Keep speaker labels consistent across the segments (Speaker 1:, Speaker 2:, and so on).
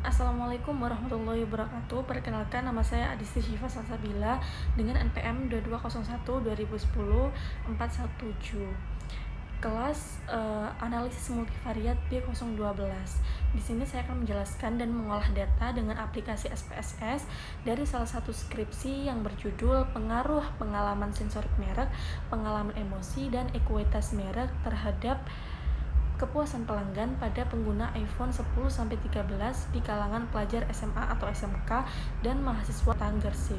Speaker 1: Assalamualaikum warahmatullahi wabarakatuh. Perkenalkan, nama saya Adisti Syifa Salsabila dengan NPM 2201 2010 417. Kelas analisis multivariat B012. Di sini saya akan menjelaskan dan mengolah data dengan aplikasi SPSS dari salah satu skripsi yang berjudul Pengaruh Pengalaman Sensorik Merek, Pengalaman Emosi, dan Ekuitas Merek terhadap Kepuasan Pelanggan pada pengguna iPhone 10-13 di kalangan pelajar SMA atau SMK dan mahasiswa Tanggersik.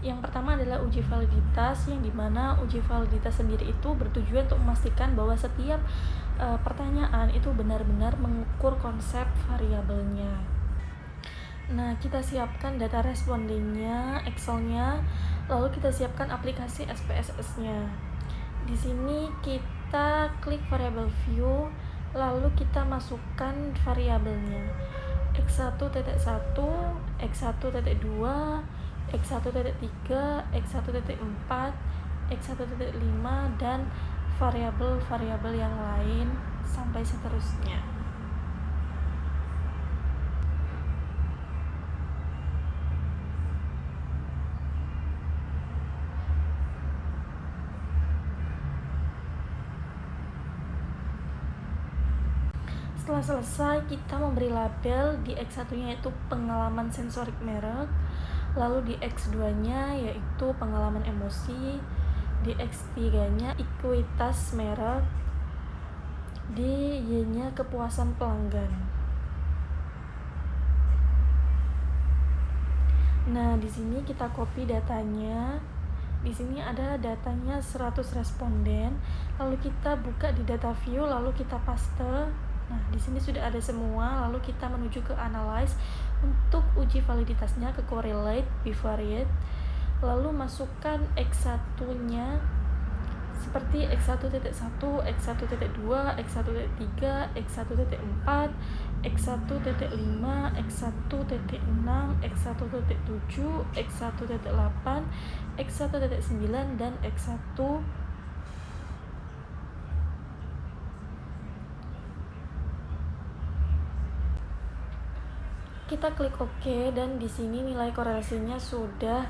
Speaker 1: Yang pertama adalah uji validitas, yang dimana uji validitas sendiri itu bertujuan untuk memastikan bahwa setiap pertanyaan itu benar-benar mengukur konsep variabelnya. Nah, kita siapkan data respondennya, Excel-nya, lalu kita siapkan aplikasi SPSS-nya. Di sini kita klik variable view, lalu kita masukkan variabelnya x1.1, x1.2, x1.3, x1.4, x1.5, dan variabel-variabel yang lain sampai seterusnya. Setelah selesai, kita memberi label di X1-nya yaitu pengalaman sensorik merek, lalu di X2-nya yaitu pengalaman emosi, di X3-nya ekuitas merek, di Y-nya kepuasan pelanggan. Nah, di sini kita copy datanya. Di sini ada datanya 100 responden, lalu kita buka di data view, lalu kita paste. Nah, di sini sudah ada semua, lalu kita menuju ke analyze untuk uji validitasnya ke correlate bivariate, lalu masukkan X1-nya seperti X1.1, X1.2, X1.3, X1.4, X1.5, X1.6, X1.7, X1.8, X1.9, dan X1. Kita klik OK, dan di sini nilai korelasinya sudah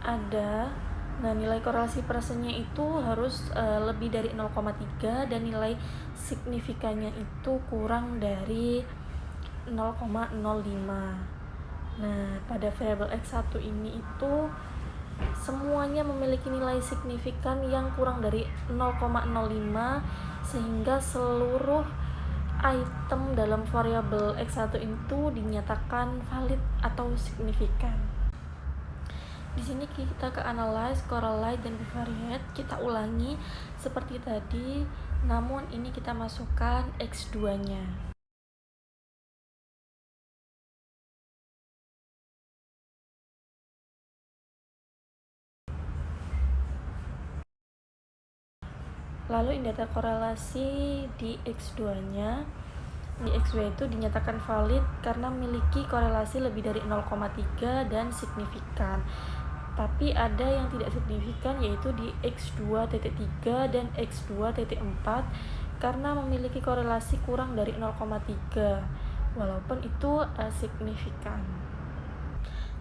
Speaker 1: ada. Nah, nilai korelasi persennya itu harus lebih dari 0,3 dan nilai signifikannya itu kurang dari 0,05. Nah, pada variabel X1 ini itu semuanya memiliki nilai signifikan yang kurang dari 0,05, sehingga seluruh item dalam variabel X1 itu dinyatakan valid atau signifikan. Di sini kita ke analyze, correlate, dan bivariate. Kita ulangi seperti tadi, namun ini kita masukkan X2-nya. Lalu data korelasi di X2-nya. Di X2 itu dinyatakan valid karena memiliki korelasi lebih dari 0,3 dan signifikan. Tapi ada yang tidak signifikan, yaitu di X2.3 dan X2.4 karena memiliki korelasi kurang dari 0,3 walaupun itu signifikan.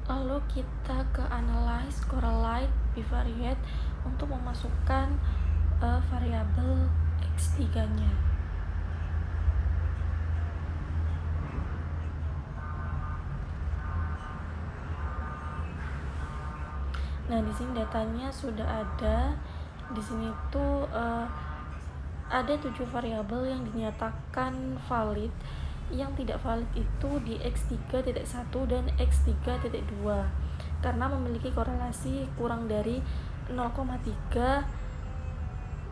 Speaker 1: Lalu kita ke analyze, correlate, bivariate untuk memasukkan variabel X3-nya. Nah, di sini datanya sudah ada. Di sini tuh ada 7 variabel yang dinyatakan valid. Yang tidak valid itu di X3.1 dan X3.2 karena memiliki korelasi kurang dari 0,3,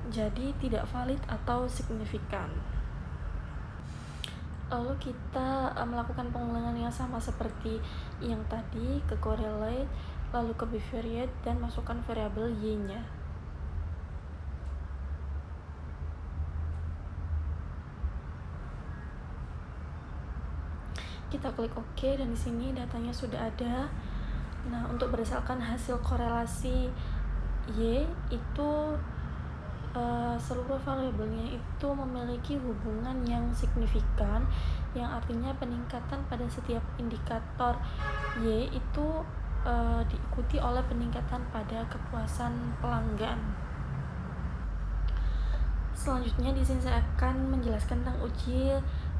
Speaker 1: jadi tidak valid atau signifikan. Lalu kita melakukan pengulangan yang sama seperti yang tadi, ke correlate, lalu ke bivariate, dan masukkan variabel Y-nya. Kita klik OK, dan di sini datanya sudah ada. Nah, untuk berdasarkan hasil korelasi Y itu seluruh variabelnya itu memiliki hubungan yang signifikan, yang artinya peningkatan pada setiap indikator Y itu diikuti oleh peningkatan pada kepuasan pelanggan. Selanjutnya di sini saya akan menjelaskan tentang uji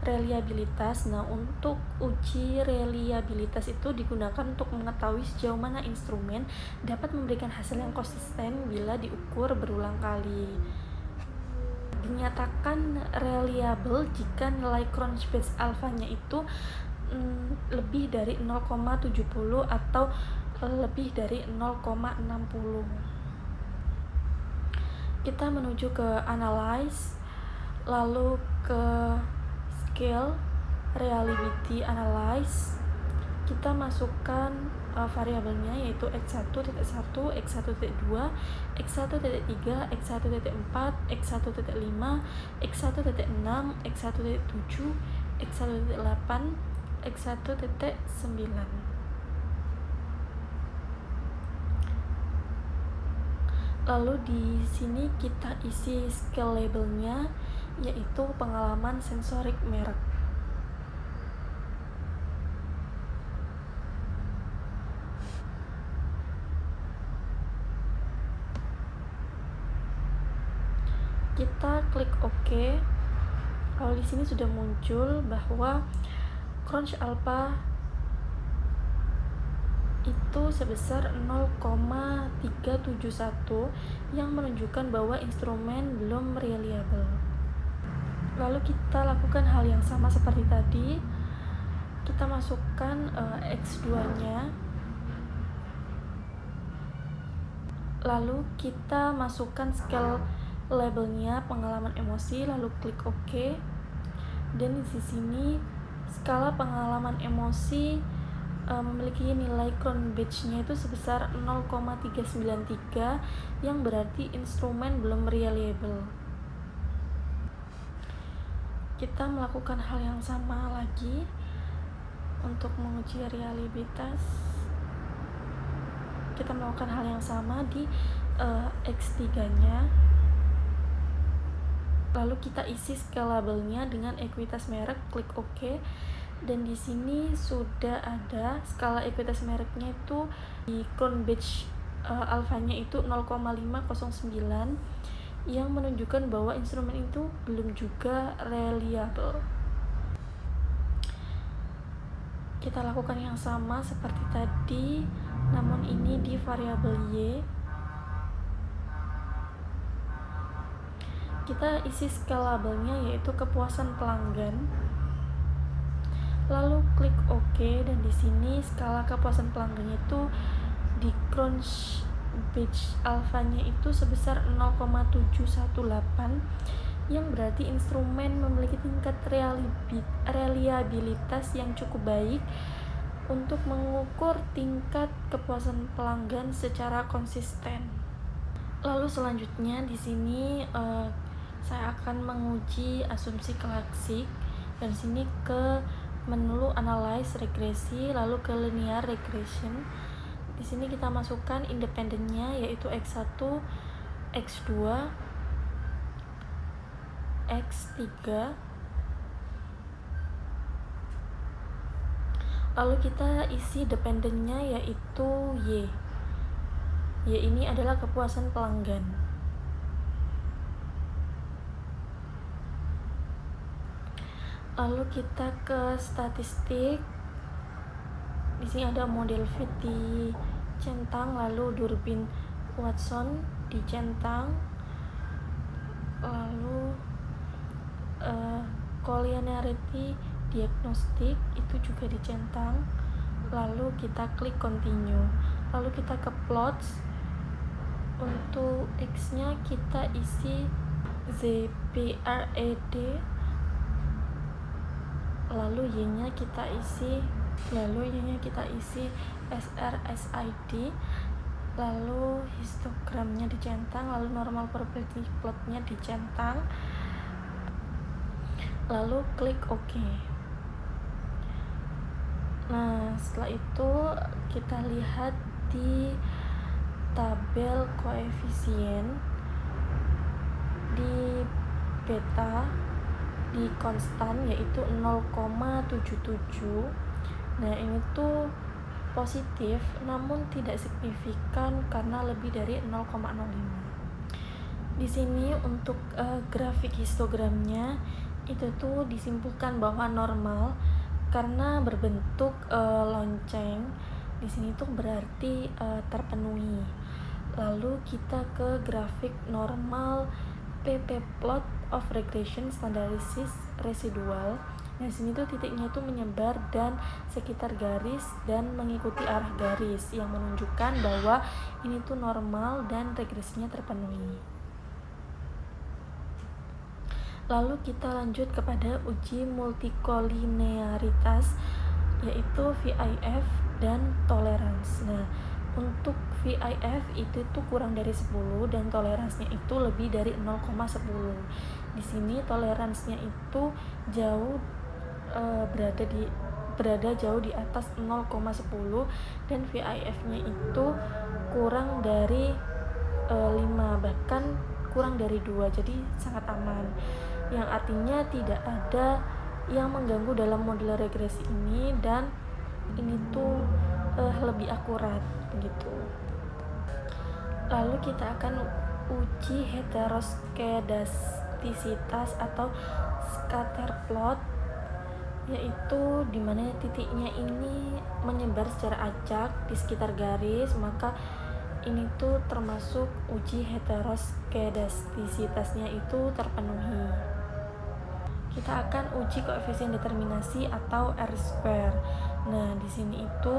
Speaker 1: reliabilitas. Nah, untuk uji reliabilitas itu digunakan untuk mengetahui sejauh mana instrumen dapat memberikan hasil yang konsisten bila diukur berulang kali. Dinyatakan reliable jika nilai Cronbach alfanya itu lebih dari 0,70 atau lebih dari 0,60. Kita menuju ke analyze, lalu ke scale reliability analyze. Kita masukkan variabelnya yaitu x1.1, x1.2, x1.3, x1.4, x1.5, x1.6, x1.7, x1.8, x1.9. Lalu di sini kita isi scale labelnya yaitu pengalaman sensorik merek. Kita klik OK. Lalu di sini sudah muncul bahwa Cronbach alpha itu sebesar 0,371 yang menunjukkan bahwa instrumen belum reliable. Lalu kita lakukan hal yang sama seperti tadi. Kita masukkan X2-nya. Lalu kita masukkan scale labelnya pengalaman emosi, lalu klik OK. Dan di sini skala pengalaman emosi memiliki nilai Cronbach-nya itu sebesar 0,393 yang berarti instrumen belum reliable. Kita melakukan hal yang sama lagi untuk menguji reliabilitas. Kita melakukan hal yang sama di X3-nya. Lalu kita isi scale labelnya dengan ekuitas merek, klik OK. Dan di sini sudah ada skala ekuitas mereknya itu di Cronbach alfanya itu 0,509 yang menunjukkan bahwa instrumen itu belum juga reliable. Kita lakukan yang sama seperti tadi, namun ini di variabel Y. Kita isi scale labelnya yaitu kepuasan pelanggan. Lalu klik OK, dan di sini skala kepuasan pelanggannya itu di Cronbach alfanya itu sebesar 0,718 yang berarti instrumen memiliki tingkat reliabilitas yang cukup baik untuk mengukur tingkat kepuasan pelanggan secara konsisten. Lalu selanjutnya di sini saya akan menguji asumsi klasik, dan sini ke menu analyze regresi, lalu ke linear regression. Di sini kita masukkan independennya yaitu x1, x2, x3. Lalu kita isi dependennya yaitu Y. Y ini adalah kepuasan pelanggan. Lalu kita ke statistik. Di sini ada model fit dicentang, lalu durbin Watson dicentang, lalu collinearity diagnostik itu juga dicentang. Lalu kita klik continue. Lalu kita ke plots. Untuk X-nya kita isi ZPRED. Lalu Y-nya kita isi SRSID. Lalu histogramnya dicentang, lalu normal probability plotnya dicentang. Lalu klik OK. Nah, setelah itu kita lihat di tabel koefisien. di beta di konstan yaitu 0,77. Nah, ini tuh positif namun tidak signifikan karena lebih dari 0,05. Di sini untuk grafik histogramnya itu tuh disimpulkan bahwa normal karena berbentuk lonceng. Di sini tuh berarti terpenuhi. Lalu kita ke grafik normal PP plot of regression standardized residual. Nah, sini tuh titiknya tuh menyebar dan sekitar garis dan mengikuti arah garis yang menunjukkan bahwa ini tuh normal dan regresinya terpenuhi. Lalu kita lanjut kepada uji multikolinearitas yaitu VIF dan tolerans. Nah, untuk VIF itu tuh kurang dari 10 dan toleransnya itu lebih dari 0,10. Di sini toleransnya itu jauh berada jauh di atas 0,10 dan VIF-nya itu kurang dari 5 bahkan kurang dari 2, jadi sangat aman, yang artinya tidak ada yang mengganggu dalam model regresi ini dan ini tuh lebih akurat begitu. Lalu kita akan uji heteroskedastisitas atau scatter plot, yaitu dimana titiknya ini menyebar secara acak di sekitar garis, maka ini tuh termasuk uji heteroskedastisitasnya itu terpenuhi. Kita akan uji koefisien determinasi atau R-square. Nah, di sini itu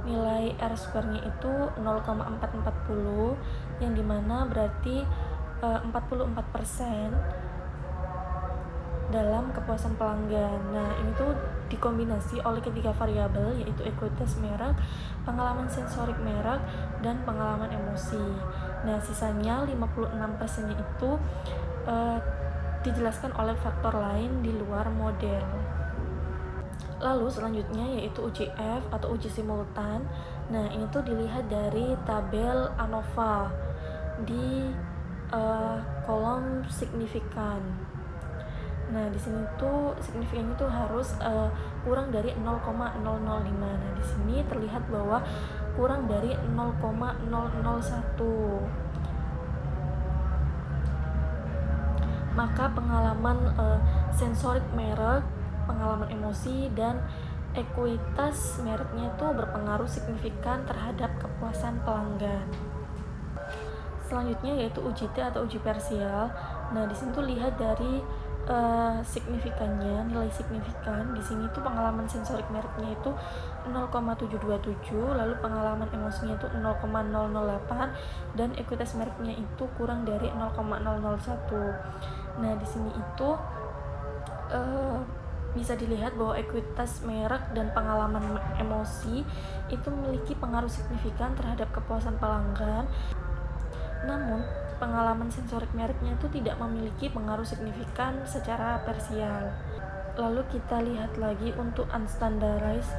Speaker 1: nilai R-square-nya itu 0,440 yang dimana berarti 44% dalam kepuasan pelanggan. Nah, ini tuh dikombinasi oleh ketiga variabel yaitu ekuitas merek, pengalaman sensorik merek, dan pengalaman emosi. Nah, sisanya 56%-nya itu dijelaskan oleh faktor lain di luar model. Lalu selanjutnya yaitu uji F atau uji simultan. Nah, ini tuh dilihat dari tabel ANOVA di kolom signifikan. Nah, di sini tuh signifikannya tuh harus kurang dari 0,005. Nah, di sini terlihat bahwa kurang dari 0,001. Maka pengalaman sensorik merek, pengalaman emosi, dan ekuitas mereknya itu berpengaruh signifikan terhadap kepuasan pelanggan. Selanjutnya yaitu uji T atau uji parsial. Nah, di sini tuh lihat dari signifikannya, nilai signifikan. Di sini tuh pengalaman sensorik mereknya itu 0,727, lalu pengalaman emosinya itu 0,008 dan ekuitas mereknya itu kurang dari 0,001. Nah, di sini itu bisa dilihat bahwa ekuitas merek dan pengalaman emosi itu memiliki pengaruh signifikan terhadap kepuasan pelanggan. Namun, pengalaman sensorik mereknya itu tidak memiliki pengaruh signifikan secara parsial. Lalu kita lihat lagi untuk unstandardized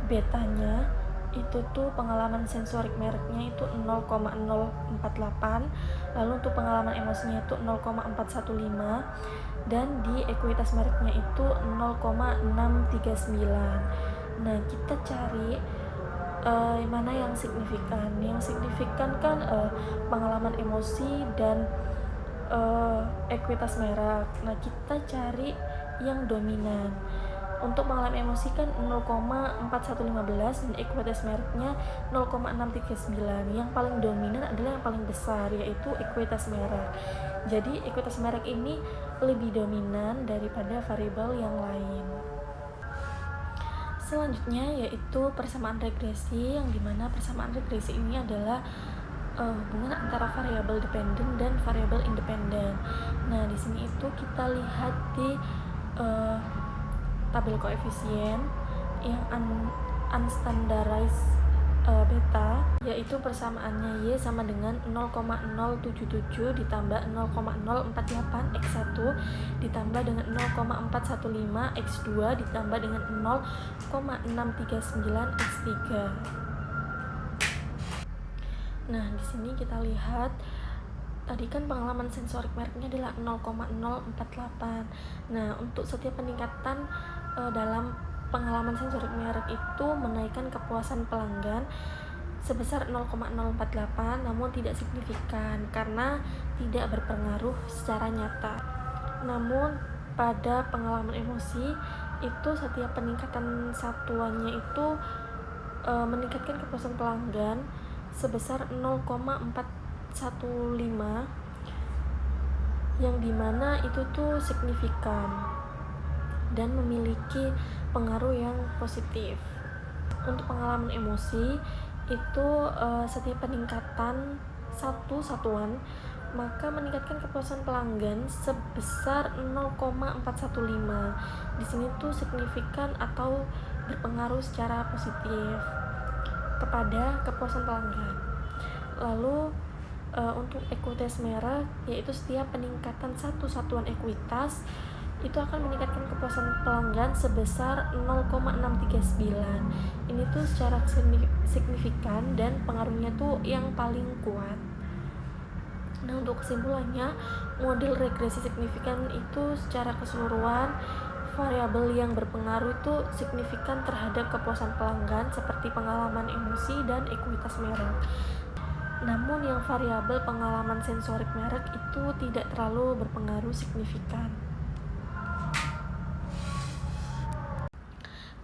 Speaker 1: betanya, itu tuh pengalaman sensorik mereknya itu 0,048, lalu untuk pengalaman emosinya itu 0,415, dan di ekuitas mereknya itu 0,639. Nah, kita cari mana yang signifikan. Yang signifikan kan pengalaman emosi dan ekuitas merek. Nah, kita cari yang dominan. Untuk pengalaman emosi kan 0,4115 dan ekuitas mereknya 0,639. Yang paling dominan adalah yang paling besar, yaitu ekuitas merek. Jadi ekuitas merek ini lebih dominan daripada variabel yang lain. Selanjutnya yaitu persamaan regresi, yang dimana persamaan regresi ini adalah hubungan antara variabel dependen dan variabel independen. Nah, di sini itu kita lihat di tabel koefisien yang unstandardized beta, yaitu persamaannya Y sama dengan 0,077 ditambah 0,048 X1 ditambah dengan 0,415 X2 ditambah dengan 0,639 X3. Nah, di sini kita lihat Tadi kan pengalaman sensorik mereknya adalah 0,048. Nah, untuk setiap peningkatan dalam pengalaman sensorik merek itu menaikkan kepuasan pelanggan sebesar 0,048, namun tidak signifikan karena tidak berpengaruh secara nyata. Namun pada pengalaman emosi itu setiap peningkatan satuannya itu meningkatkan kepuasan pelanggan sebesar 0,415, yang dimana itu tuh signifikan dan memiliki pengaruh yang positif. Untuk pengalaman emosi itu setiap peningkatan satu satuan maka meningkatkan kepuasan pelanggan sebesar 0,415. Di sini tuh signifikan atau berpengaruh secara positif kepada kepuasan pelanggan. Lalu untuk ekuitas merek, yaitu setiap peningkatan satu satuan ekuitas itu akan meningkatkan kepuasan pelanggan sebesar 0,639. Ini tuh secara signifikan dan pengaruhnya tuh yang paling kuat. Nah, untuk kesimpulannya, model regresi signifikan itu secara keseluruhan variabel yang berpengaruh itu signifikan terhadap kepuasan pelanggan seperti pengalaman emosi dan ekuitas merek. Namun yang variabel pengalaman sensorik merek itu tidak terlalu berpengaruh signifikan.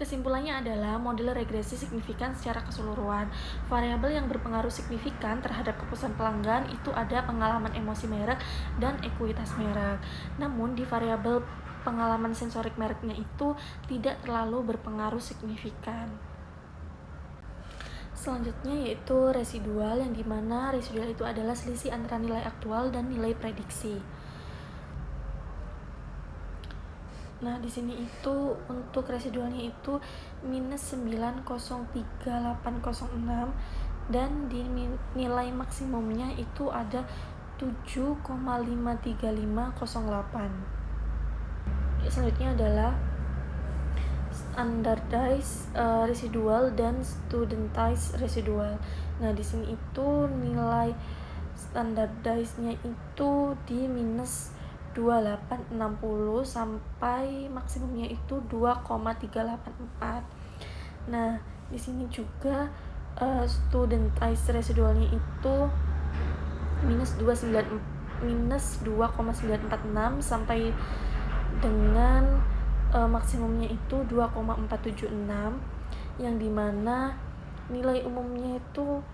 Speaker 1: Kesimpulannya adalah model regresi signifikan secara keseluruhan. Variabel yang berpengaruh signifikan terhadap kepuasan pelanggan itu ada pengalaman emosi merek dan ekuitas merek. Namun di variabel pengalaman sensorik mereknya itu tidak terlalu berpengaruh signifikan. Selanjutnya yaitu residual, yang dimana residual itu adalah selisih antara nilai aktual dan nilai prediksi. Nah, di sini itu untuk residualnya itu minus 9,03806 dan di nilai maksimumnya itu ada 7,53508. Selanjutnya adalah standardized residual dan studentized residual. Nah, di sini itu nilai standardized-nya itu di minus 2860 sampai maksimumnya itu 2,384. Nah, di sini juga studentized residualnya itu minus 2,946 sampai dengan maksimumnya itu 2,476, yang dimana nilai umumnya itu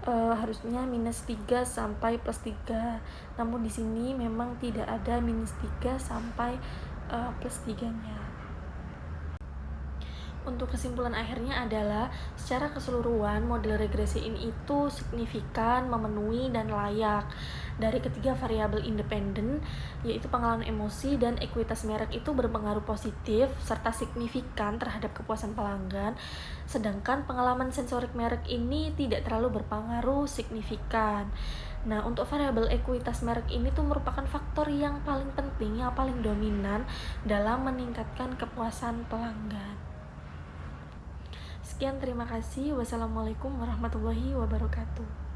Speaker 1: harusnya minus 3 sampai plus 3. Namun di sini memang tidak ada minus 3 sampai plus 3-nya. Untuk kesimpulan akhirnya adalah secara keseluruhan model regresi ini itu signifikan, memenuhi, dan layak dari ketiga variabel independen, yaitu pengalaman emosi dan ekuitas merek itu berpengaruh positif serta signifikan terhadap kepuasan pelanggan, sedangkan pengalaman sensorik merek ini tidak terlalu berpengaruh signifikan. Nah, untuk variabel ekuitas merek ini tuh merupakan faktor yang paling penting, yang paling dominan dalam meningkatkan kepuasan pelanggan. Sekian, terima kasih. Wassalamualaikum warahmatullahi wabarakatuh.